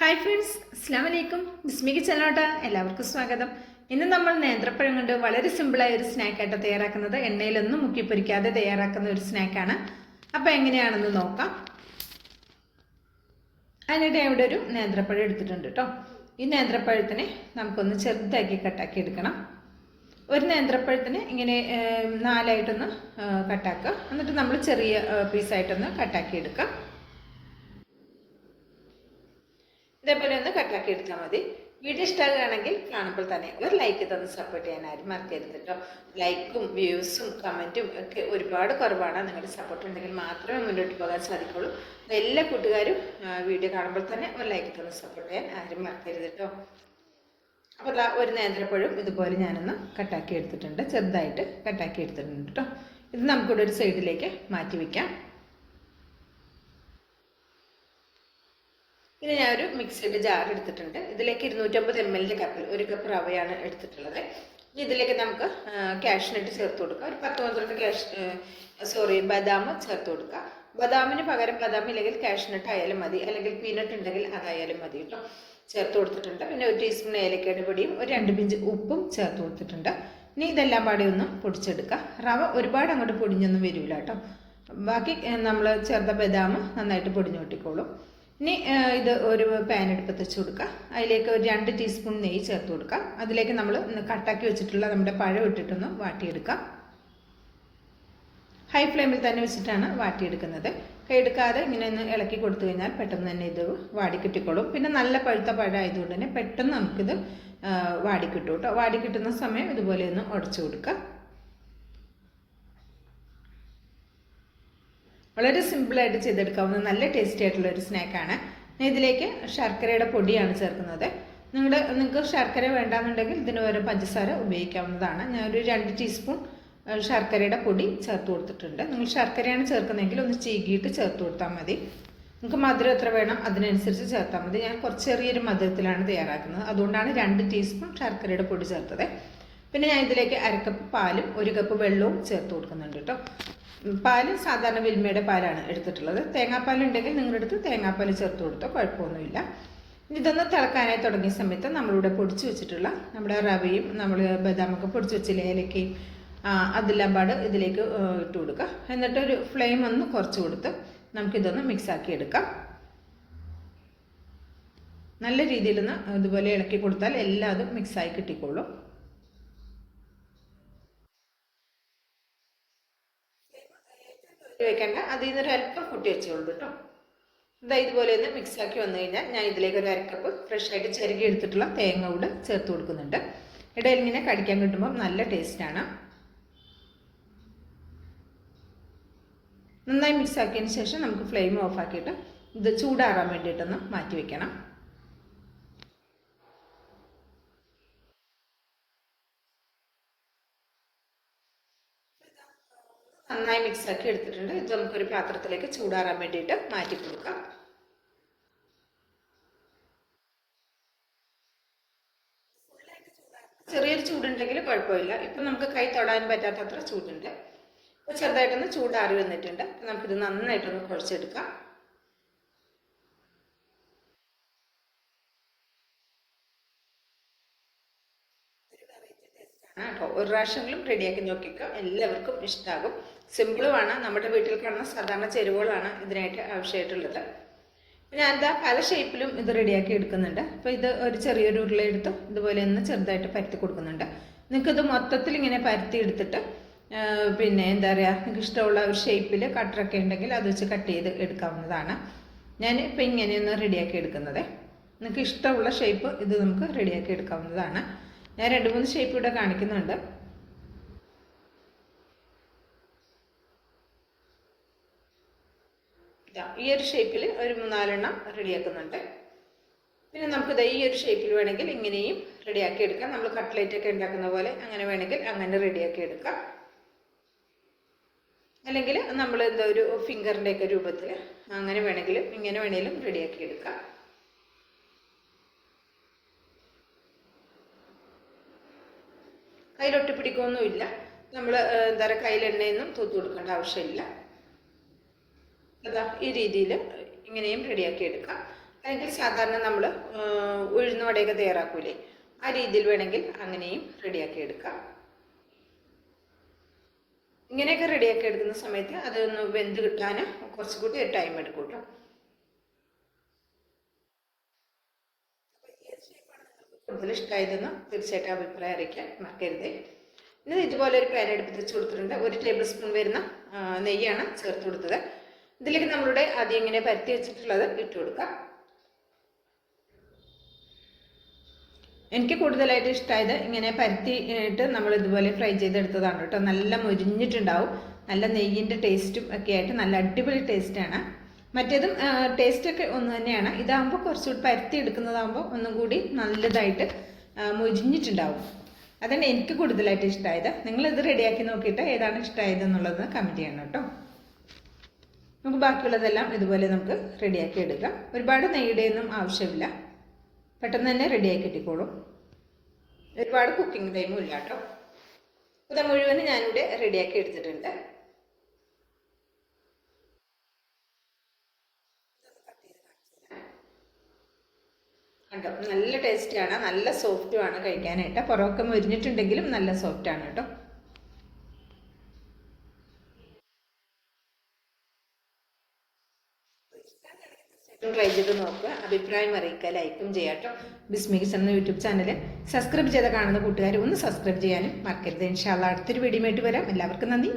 Hi friends, അസ്സാം വലൈക്കും. ബിസ്മിക്ക് ചാനലോട്ട് എല്ലാവർക്കും സ്വാഗതം. ഇന്ന് നമ്മൾ നേന്ത്രപ്പഴം കൊണ്ട് വളരെ സിമ്പിളായ ഒരു സ്നാക്കായിട്ട് തയ്യാറാക്കുന്നത്, എണ്ണയിലൊന്നും മുക്കി പൊരിക്കാതെ തയ്യാറാക്കുന്ന ഒരു സ്നാക്കാണ്. അപ്പോൾ എങ്ങനെയാണെന്ന് നോക്കാം. അതിനിടെ ഇവിടെ ഒരു നേന്ത്രപ്പഴം എടുത്തിട്ടുണ്ട് കേട്ടോ. ഈ നേന്ത്രപ്പഴത്തിനെ നമുക്കൊന്ന് ചെറുതാക്കി കട്ടാക്കി എടുക്കണം. ഒരു നേന്ത്രപ്പഴത്തിന് ഇങ്ങനെ നാലായിട്ടൊന്ന് കട്ടാക്കുക. എന്നിട്ട് നമ്മൾ ചെറിയ പീസായിട്ടൊന്ന് കട്ടാക്കി എടുക്കുക. ഇതേപോലെ ഒന്ന് കട്ടാക്കി എടുത്താൽ മതി. വീഡിയോ ഇഷ്ടമാകുകയാണെങ്കിൽ കാണുമ്പോൾ തന്നെ ഒരു ലൈക്ക് തന്ന് സപ്പോർട്ട് ചെയ്യാൻ ആരും മറക്കരുത് കേട്ടോ. ലൈക്കും വ്യൂസും കമൻറ്റും ഒക്കെ ഒരുപാട് കുറവാണ്. നിങ്ങളുടെ സപ്പോർട്ട് ഉണ്ടെങ്കിൽ മാത്രമേ മുന്നോട്ട് പോകാൻ സാധിക്കുള്ളൂ. എല്ലാ കൂട്ടുകാരും വീഡിയോ കാണുമ്പോൾ തന്നെ ഒരു ലൈക്ക് തന്ന് സപ്പോർട്ട് ചെയ്യാൻ ആരും മറക്കരുത് കേട്ടോ. അപ്പോൾ ഒരു നേന്ത്രപ്പഴം ഇതുപോലെ ഞാനൊന്ന് കട്ടാക്കി എടുത്തിട്ടുണ്ട്, ചെറുതായിട്ട് കട്ടാക്കി എടുത്തിട്ടുണ്ട് കേട്ടോ. ഇത് നമുക്കിവിടെ ഒരു സൈഡിലേക്ക് മാറ്റി വയ്ക്കാം. ഇനി ഞാനൊരു മിക്സിയുടെ ജാർ എടുത്തിട്ടുണ്ട്. ഇതിലേക്ക് 250 ml കപ്പിൽ 1 കപ്പ് റവയാണ് എടുത്തിട്ടുള്ളത്. ഇതിലേക്ക് നമുക്ക് കാഷ്നട്ട് ചേർത്ത് കൊടുക്കുക. ഒരു 10-12 ബദാം ചേർത്ത് കൊടുക്കുക. ബദാമിന് പകരം ബദാം ഇല്ലെങ്കിൽ കാഷ്നട്ട് ആയാലും മതി, അല്ലെങ്കിൽ പീനട്ട് ഉണ്ടെങ്കിൽ അതായാലും മതി കേട്ടോ. ചേർത്ത് കൊടുത്തിട്ടുണ്ട്. പിന്നെ 1 ടീസ്പൂൺ ഏലക്കയുടെ പൊടിയും 2 പിഞ്ച് ഉപ്പും ചേർത്ത് കൊടുത്തിട്ടുണ്ട്. ഇനി ഇതെല്ലാം പാടെ ഒന്ന് പൊടിച്ചെടുക്കുക. റവ ഒരുപാട് അങ്ങോട്ട് പൊടിഞ്ഞൊന്നും വരില്ല കേട്ടോ. ബാക്കി നമ്മൾ ചേർത്ത ബദാം നന്നായിട്ട് പൊടിഞ്ഞു പൊട്ടിക്കോളും. ഇനി ഇത് ഒരു പാൻ എടുപ്പത്ത് വെച്ച് കൊടുക്കുക. അതിലേക്ക് ഒരു 2 ടീസ്പൂൺ നെയ്യ് ചേർത്ത് കൊടുക്കുക. അതിലേക്ക് നമ്മൾ കട്ടാക്കി വെച്ചിട്ടുള്ള നമ്മുടെ പഴം ഇട്ടിട്ടൊന്ന് വാട്ടിയെടുക്കുക. ഹൈ ഫ്ലെയിമിൽ തന്നെ വെച്ചിട്ടാണ് വാട്ടിയെടുക്കുന്നത്. കൈയെടുക്കാതെ ഇങ്ങനെ ഒന്ന് ഇളക്കി കൊടുത്തു കഴിഞ്ഞാൽ പെട്ടെന്ന് തന്നെ ഇത് വാടിക്കിട്ടിക്കോളും. പിന്നെ നല്ല പഴുത്ത പഴം ആയതുകൊണ്ട് തന്നെ പെട്ടെന്ന് നമുക്കിത് വാടിക്കിട്ടും കേട്ടോ. വാടിക്കിട്ടുന്ന സമയം ഇതുപോലെ ഒന്ന് ഉടച്ചു കൊടുക്കുക. വളരെ സിമ്പിളായിട്ട് ചെയ്തെടുക്കാവുന്ന നല്ല ടേസ്റ്റി ആയിട്ടുള്ള ഒരു സ്നാക്കാണ്. ഇതിലേക്ക് ശർക്കരയുടെ പൊടിയാണ് ചേർക്കുന്നത്. നിങ്ങൾക്ക് ശർക്കര വേണ്ടാന്നുണ്ടെങ്കിൽ ഇതിന് പകരം പഞ്ചസാര ഉപയോഗിക്കാവുന്നതാണ്. ഞാനൊരു 2 ടീസ്പൂൺ ശർക്കരയുടെ പൊടി ചേർത്ത് കൊടുത്തിട്ടുണ്ട്. നിങ്ങൾ ശർക്കരയാണ് ചേർക്കുന്നതെങ്കിൽ ഒന്ന് ചീകിയിട്ട് ചേർത്ത് കൊടുത്താൽ മതി. നിങ്ങൾക്ക് മധുരം എത്ര വേണം അതിനനുസരിച്ച് ചേർത്താൽ മതി. ഞാൻ കുറച്ച് ചെറിയൊരു മധുരത്തിലാണ് തയ്യാറാക്കുന്നത്, അതുകൊണ്ടാണ് 2 ടീസ്പൂൺ ശർക്കരയുടെ പൊടി ചേർത്തത്. പിന്നെ ഞാൻ ഇതിലേക്ക് 1 കപ്പ് പാലും 1 കപ്പ് വെള്ളവും ചേർത്ത് കൊടുക്കുന്നുണ്ട് കേട്ടോ. പാല് സാധാരണ വിൽമയുടെ പാലാണ് എടുത്തിട്ടുള്ളത്. തേങ്ങാപ്പാലുണ്ടെങ്കിൽ നിങ്ങളുടെ അടുത്ത് തേങ്ങാപ്പാൽ ചേർത്ത് കൊടുത്തോ കുഴപ്പമൊന്നുമില്ല. ഇതൊന്ന് തിളക്കാനായി തുടങ്ങിയ സമയത്ത് നമ്മളിവിടെ പൊടിച്ച് വെച്ചിട്ടുള്ള നമ്മുടെ റവയും നമ്മൾ ബദാമൊക്കെ പൊടിച്ച് വെച്ചില്ലേ, ഏലക്കയും അതെല്ലാം പാട് ഇതിലേക്ക് ഇട്ട് കൊടുക്കുക. എന്നിട്ടൊരു ഫ്ലെയിം ഒന്ന് കുറച്ച് കൊടുത്ത് നമുക്കിതൊന്ന് മിക്സാക്കി എടുക്കാം. നല്ല രീതിയിലൊന്ന് ഇതുപോലെ ഇളക്കി കൊടുത്താൽ എല്ലാം അതും മിക്സായി കിട്ടിക്കോളും. വെക്കേണ്ട, അതിൽ നിന്നൊരു അല്പം കൂട്ടി വെച്ചോളൂ കേട്ടോ. ഇതുപോലെ ഒന്ന് മിക്സാക്കി വന്നു കഴിഞ്ഞാൽ ഞാൻ ഇതിലേക്ക് ഒരു 1 കപ്പ് ഫ്രഷ് ആയിട്ട് ചിരകി എടുത്തിട്ടുള്ള തേങ്ങ കൂടെ ചേർത്ത് കൊടുക്കുന്നുണ്ട്. ഇടയിൽ ഇങ്ങനെ കടിക്കാൻ കിട്ടുമ്പോൾ നല്ല ടേസ്റ്റാണ്. നന്നായി മിക്സാക്കിയതിന് ശേഷം നമുക്ക് ഫ്ലെയിം ഓഫാക്കിയിട്ട് ഇത് ചൂടാറാൻ വേണ്ടിയിട്ടൊന്ന് മാറ്റി വെക്കണം. നന്നായി മിക്സാക്കി എടുത്തിട്ടുണ്ട്. ഇത് നമുക്കൊരു പാത്രത്തിലേക്ക് ചൂടാറാൻ വേണ്ടിയിട്ട് മാറ്റി കൊടുക്കാം. ചെറിയൊരു ചൂടുണ്ടെങ്കിൽ കുഴപ്പമില്ല. ഇപ്പം നമുക്ക് കൈ തൊടാൻ പറ്റാത്തത്ര ചൂടുണ്ട്. അപ്പോൾ ചെറുതായിട്ടൊന്ന് ചൂടാറി വന്നിട്ടുണ്ട്. നമുക്കിത് നന്നായിട്ടൊന്ന് കുഴച്ചെടുക്കാം. കേട്ടോ, ഒരു പ്രാവശ്യമെങ്കിലും റെഡിയാക്കി നോക്കിക്കോ, എല്ലാവർക്കും ഇഷ്ടമാകും. സിമ്പിളുമാണ്. നമ്മുടെ വീട്ടിൽ കാണുന്ന സാധാരണ ചേരുവകളാണ് ഇതിനായിട്ട് ആവശ്യമായിട്ടുള്ളത്. ഞാൻ എന്താ പല ഷേപ്പിലും ഇത് റെഡിയാക്കി എടുക്കുന്നുണ്ട്. അപ്പോൾ ഇത് ഒരു ചെറിയൊരു ഉരുളയെടുത്ത് ഇതുപോലെ ഒന്ന് ചെറുതായിട്ട് പരത്തി കൊടുക്കുന്നുണ്ട്. നിങ്ങൾക്കിത് മൊത്തത്തിൽ ഇങ്ങനെ പരത്തി എടുത്തിട്ട് പിന്നെ എന്താ പറയുക, നിങ്ങൾക്ക് ഇഷ്ടമുള്ള ഒരു ഷേപ്പിൽ കട്ടറൊക്കെ ഉണ്ടെങ്കിൽ അത് വെച്ച് കട്ട് ചെയ്ത് എടുക്കാവുന്നതാണ്. ഞാൻ ഇപ്പോൾ ഇങ്ങനെയൊന്ന് റെഡിയാക്കി എടുക്കുന്നത്. നിങ്ങൾക്ക് ഇഷ്ടമുള്ള ഷേപ്പ് ഇത് നമുക്ക് റെഡിയാക്കി എടുക്കാവുന്നതാണ്. ഞാൻ 2-3 ഷേപ്പ് ഇവിടെ കാണിക്കുന്നുണ്ട്. ഈ ഒരു ഷേപ്പിൽ ഒരു 3-4 എണ്ണം റെഡിയാക്കുന്നുണ്ട്. പിന്നെ നമുക്കിത് ഈ ഒരു ഷേപ്പിൽ വേണമെങ്കിൽ ഇങ്ങനെയും റെഡിയാക്കി എടുക്കാം. നമ്മൾ കട്ട്ലേറ്റ് ഒക്കെ ഉണ്ടാക്കുന്ന പോലെ അങ്ങനെ വേണമെങ്കിൽ അങ്ങനെ റെഡിയാക്കി എടുക്കാം. അല്ലെങ്കിൽ നമ്മൾ എന്താ ഒരു ഫിംഗറിൻ്റെ ഒക്കെ രൂപത്തിൽ അങ്ങനെ വേണമെങ്കിലും ഇങ്ങനെ വേണമെങ്കിലും റെഡിയാക്കി എടുക്കാം. കയ്യിലൊട്ടി പിടിക്കുകയൊന്നുമില്ല. നമ്മൾ എന്താ പറയുക, കയ്യിൽ എണ്ണയൊന്നും തൂത്ത് കൊടുക്കേണ്ട ആവശ്യമില്ല. അതാ ഈ രീതിയിൽ ഇങ്ങനെയും റെഡിയാക്കി എടുക്കാം. അല്ലെങ്കിൽ സാധാരണ നമ്മൾ ഉഴുന്ന വടയൊക്കെ തയ്യാറാക്കൂലേ, ആ രീതിയിൽ വേണമെങ്കിൽ അങ്ങനെയും റെഡിയാക്കി എടുക്കാം. ഇങ്ങനെയൊക്കെ റെഡിയാക്കി എടുക്കുന്ന സമയത്ത് അതൊന്ന് വെന്ത് കിട്ടാൻ കുറച്ചുകൂടി ടൈം എടുക്കും കേട്ടോ. കൂടുതൽ ഇഷ്ടമായതെന്ന് തീർച്ചയായിട്ടും അഭിപ്രായം അറിയിക്കാൻ മറക്കരുത്. ഇനി ഇതുപോലെ ഒരു പാൻ അടുപ്പത്ത് വെച്ച് കൊടുത്തിട്ടുണ്ട്. 1 ടേബിൾ സ്പൂൺ വരുന്ന നെയ്യാണ് ചേർത്ത് കൊടുത്തത്. ഇതിലേക്ക് നമ്മളുടെ ആദ്യം ഇങ്ങനെ പരത്തി വെച്ചിട്ടുള്ളത് ഇട്ട് കൊടുക്കാം. എനിക്ക് കൂടുതലായിട്ട് ഇഷ്ടമായത് ഇങ്ങനെ പരത്തിയിട്ട് നമ്മൾ ഇതുപോലെ ഫ്രൈ ചെയ്തെടുത്തതാണ് കേട്ടോ. നല്ല മൊരിഞ്ഞിട്ടുണ്ടാവും, നല്ല നെയ്യിൻ്റെ ടേസ്റ്റും ഒക്കെ ആയിട്ട് നല്ല അടിപൊളി ടേസ്റ്റാണ്. മറ്റേതും ടേസ്റ്റൊക്കെ ഒന്ന് തന്നെയാണ്. ഇതാകുമ്പോൾ കുറച്ചുകൂടി പരത്തി എടുക്കുന്നതാകുമ്പോൾ ഒന്നും കൂടി നല്ലതായിട്ട് മൊരിഞ്ഞിട്ടുണ്ടാവും. അതാണ് എനിക്ക് കൂടുതലായിട്ട് ഇഷ്ടമായത്. നിങ്ങളിത് റെഡിയാക്കി നോക്കിയിട്ട് ഏതാണ് ഇഷ്ടമായത് എന്നുള്ളത് കമൻറ്റ് ചെയ്യണം കേട്ടോ. നമുക്ക് ബാക്കിയുള്ളതെല്ലാം ഇതുപോലെ നമുക്ക് റെഡിയാക്കി എടുക്കാം. ഒരുപാട് നെയ്യുടെ ഒന്നും ആവശ്യമില്ല, പെട്ടെന്ന് തന്നെ റെഡിയാക്കി കിട്ടിക്കോളും. ഒരുപാട് കുക്കിംഗ് ടൈമും ഇല്ല കേട്ടോ. ഇത് മുഴുവനും ഞാനിവിടെ റെഡിയാക്കി എടുത്തിട്ടുണ്ട്. കണ്ടോ, നല്ല ടേസ്റ്റാണ്, നല്ല സോഫ്റ്റുമാണ് കഴിക്കാനായിട്ട്. പുറമൊക്കെ മൊരിഞ്ഞിട്ടുണ്ടെങ്കിലും നല്ല സോഫ്റ്റാണ് കേട്ടോ. ട്രൈ ചെയ്ത് നോക്കുക, അഭിപ്രായം അറിയിക്കുക, ലൈക്കും ചെയ്യാം കേട്ടോ. ബിസ്മി കിച്ചൺ എന്ന യൂട്യൂബ് ചാനൽ സബ്സ്ക്രൈബ് ചെയ്ത് കാണുന്ന കൂട്ടുകാർ ഒന്ന് സബ്സ്ക്രൈബ് ചെയ്യാനും മറക്കരുത്. ഇൻഷാ അല്ലാഹ് അടുത്തൊരു വീഡിയോ ആയിട്ട് വരാം. എല്ലാവർക്കും നന്ദി.